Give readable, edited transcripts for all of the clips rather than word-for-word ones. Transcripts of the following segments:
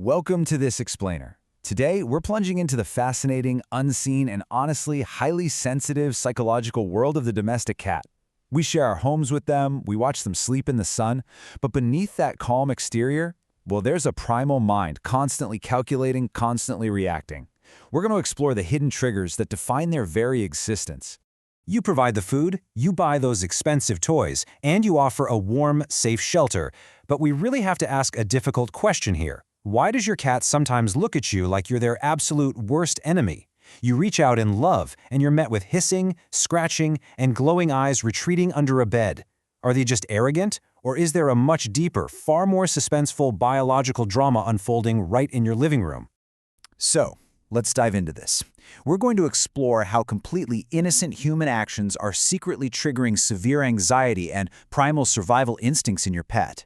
Welcome to This Explainer. Today, we're plunging into the fascinating, unseen, and honestly highly sensitive psychological world of the domestic cat. We share our homes with them, we watch them sleep in the sun, but beneath that calm exterior, well, there's a primal mind constantly calculating, constantly reacting. We're going to explore the hidden triggers that define their very existence. You provide the food, you buy those expensive toys, and you offer a warm, safe shelter. But we really have to ask a difficult question here. Why does your cat sometimes look at you like you're their absolute worst enemy? You reach out in love, and you're met with hissing, scratching, and glowing eyes retreating under a bed. Are they just arrogant? Or is there a much deeper, far more suspenseful biological drama unfolding right in your living room? So, let's dive into this. We're going to explore how completely innocent human actions are secretly triggering severe anxiety and primal survival instincts in your pet.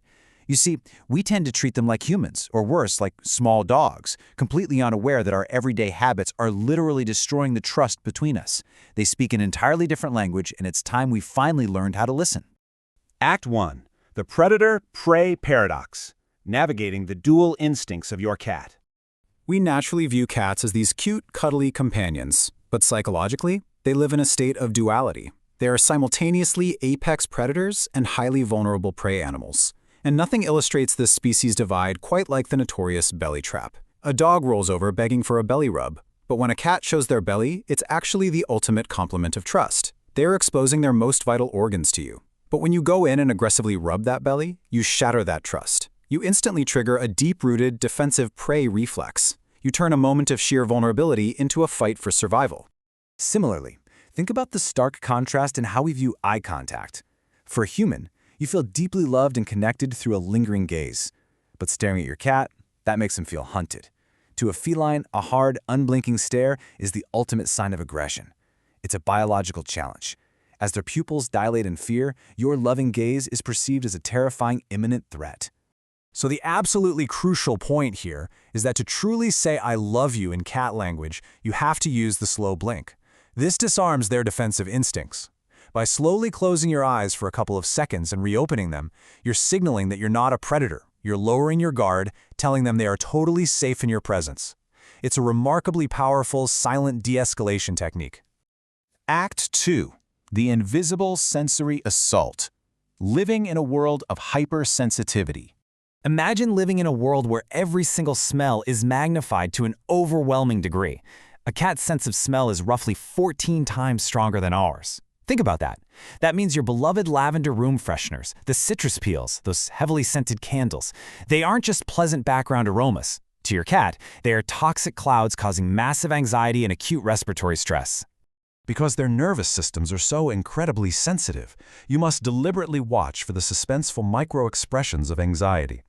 You see, we tend to treat them like humans, or worse, like small dogs, completely unaware that our everyday habits are literally destroying the trust between us. They speak an entirely different language, and it's time we finally learned how to listen. Act 1. The Predator-Prey Paradox. Navigating the dual instincts of your cat. We naturally view cats as these cute, cuddly companions, but psychologically, they live in a state of duality. They are simultaneously apex predators and highly vulnerable prey animals. And nothing illustrates this species divide quite like the notorious belly trap. A dog rolls over begging for a belly rub, but when a cat shows their belly, it's actually the ultimate compliment of trust. They're exposing their most vital organs to you. But when you go in and aggressively rub that belly, you shatter that trust. You instantly trigger a deep-rooted defensive prey reflex. You turn a moment of sheer vulnerability into a fight for survival. Similarly, think about the stark contrast in how we view eye contact. For a human, you feel deeply loved and connected through a lingering gaze. But staring at your cat, that makes them feel hunted. To a feline, a hard, unblinking stare is the ultimate sign of aggression. It's a biological challenge. As their pupils dilate in fear, your loving gaze is perceived as a terrifying, imminent threat. So the absolutely crucial point here is that to truly say I love you in cat language, you have to use the slow blink. This disarms their defensive instincts. By slowly closing your eyes for a couple of seconds and reopening them, you're signaling that you're not a predator. You're lowering your guard, telling them they are totally safe in your presence. It's a remarkably powerful, silent de-escalation technique. Act 2. The Invisible Sensory Assault. Living in a world of hypersensitivity. Imagine living in a world where every single smell is magnified to an overwhelming degree. A cat's sense of smell is roughly 14 times stronger than ours. Think about that. That means your beloved lavender room fresheners, the citrus peels, those heavily scented candles, they aren't just pleasant background aromas. To your cat, they are toxic clouds causing massive anxiety and acute respiratory stress. Because their nervous systems are so incredibly sensitive, you must deliberately watch for the suspenseful micro-expressions of anxiety.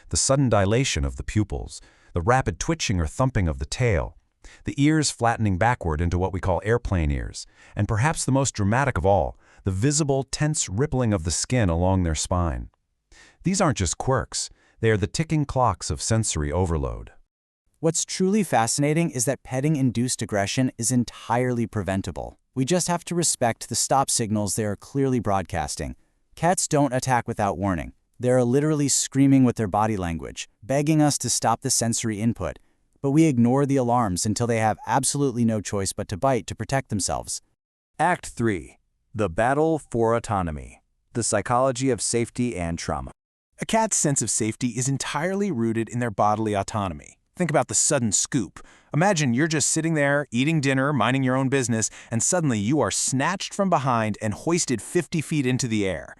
The sudden dilation of the pupils, the rapid twitching or thumping of the tail, the ears flattening backward into what we call airplane ears, and perhaps the most dramatic of all, the visible, tense rippling of the skin along their spine. These aren't just quirks, they are the ticking clocks of sensory overload. What's truly fascinating is that petting-induced aggression is entirely preventable. We just have to respect the stop signals they are clearly broadcasting. Cats don't attack without warning. They're literally screaming with their body language, begging us to stop the sensory input. But we ignore the alarms until they have absolutely no choice but to bite to protect themselves. Act 3. The Battle for Autonomy. The Psychology of Safety and Trauma. A cat's sense of safety is entirely rooted in their bodily autonomy. Think about the sudden scoop. Imagine you're just sitting there, eating dinner, minding your own business, and suddenly you are snatched from behind and hoisted 50 feet into the air.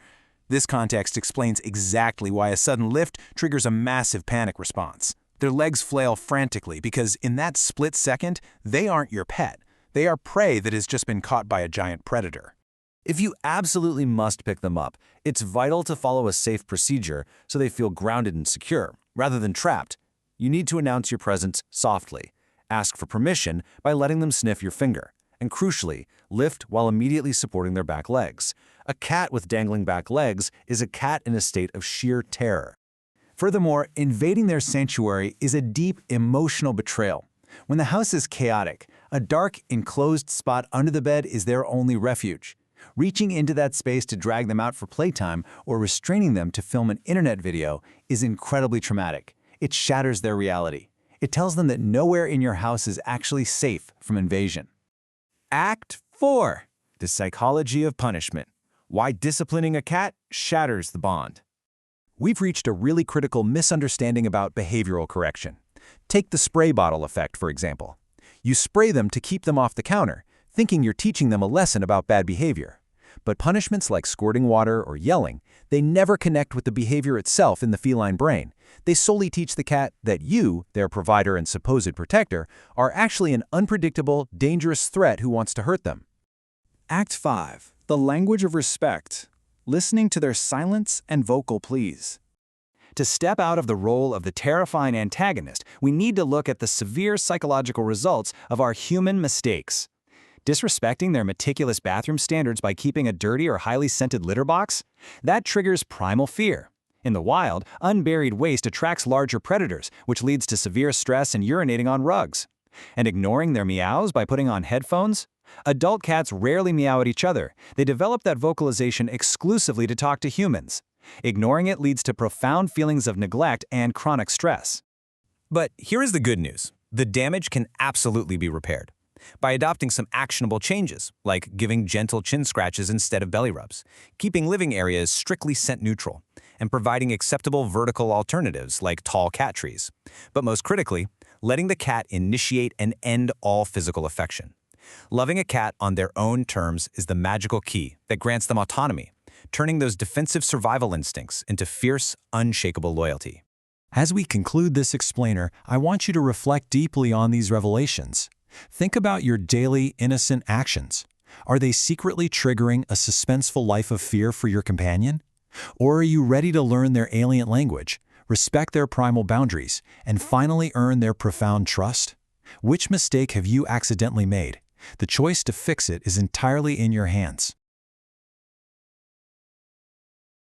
This context explains exactly why a sudden lift triggers a massive panic response. Their legs flail frantically because in that split second, they aren't your pet. They are prey that has just been caught by a giant predator. If you absolutely must pick them up, it's vital to follow a safe procedure so they feel grounded and secure, rather than trapped. You need to announce your presence softly. Ask for permission by letting them sniff your finger. And crucially, lift while immediately supporting their back legs. A cat with dangling back legs is a cat in a state of sheer terror. Furthermore, invading their sanctuary is a deep emotional betrayal. When the house is chaotic, a dark, enclosed spot under the bed is their only refuge. Reaching into that space to drag them out for playtime or restraining them to film an internet video is incredibly traumatic. It shatters their reality. It tells them that nowhere in your house is actually safe from invasion. Act 4. The Psychology of Punishment. Why disciplining a cat shatters the bond. We've reached a really critical misunderstanding about behavioral correction. Take the spray bottle effect, for example. You spray them to keep them off the counter, thinking you're teaching them a lesson about bad behavior. But punishments like squirting water or yelling, they never connect with the behavior itself in the feline brain. They solely teach the cat that you, their provider and supposed protector, are actually an unpredictable, dangerous threat who wants to hurt them. Act 5. The Language of Respect. Listening to their silence and vocal pleas. To step out of the role of the terrifying antagonist, we need to look at the severe psychological results of our human mistakes. Disrespecting their meticulous bathroom standards by keeping a dirty or highly scented litter box? That triggers primal fear. In the wild, unburied waste attracts larger predators, which leads to severe stress and urinating on rugs. And ignoring their meows by putting on headphones? Adult cats rarely meow at each other. They develop that vocalization exclusively to talk to humans. Ignoring it leads to profound feelings of neglect and chronic stress. But here is the good news. The damage can absolutely be repaired. By adopting some actionable changes, like giving gentle chin scratches instead of belly rubs, keeping living areas strictly scent neutral, and providing acceptable vertical alternatives like tall cat trees. But most critically, letting the cat initiate and end all physical affection. Loving a cat on their own terms is the magical key that grants them autonomy, turning those defensive survival instincts into fierce, unshakable loyalty. As we conclude this explainer, I want you to reflect deeply on these revelations. Think about your daily, innocent actions. Are they secretly triggering a suspenseful life of fear for your companion? Or are you ready to learn their alien language, respect their primal boundaries, and finally earn their profound trust? Which mistake have you accidentally made? The choice to fix it is entirely in your hands.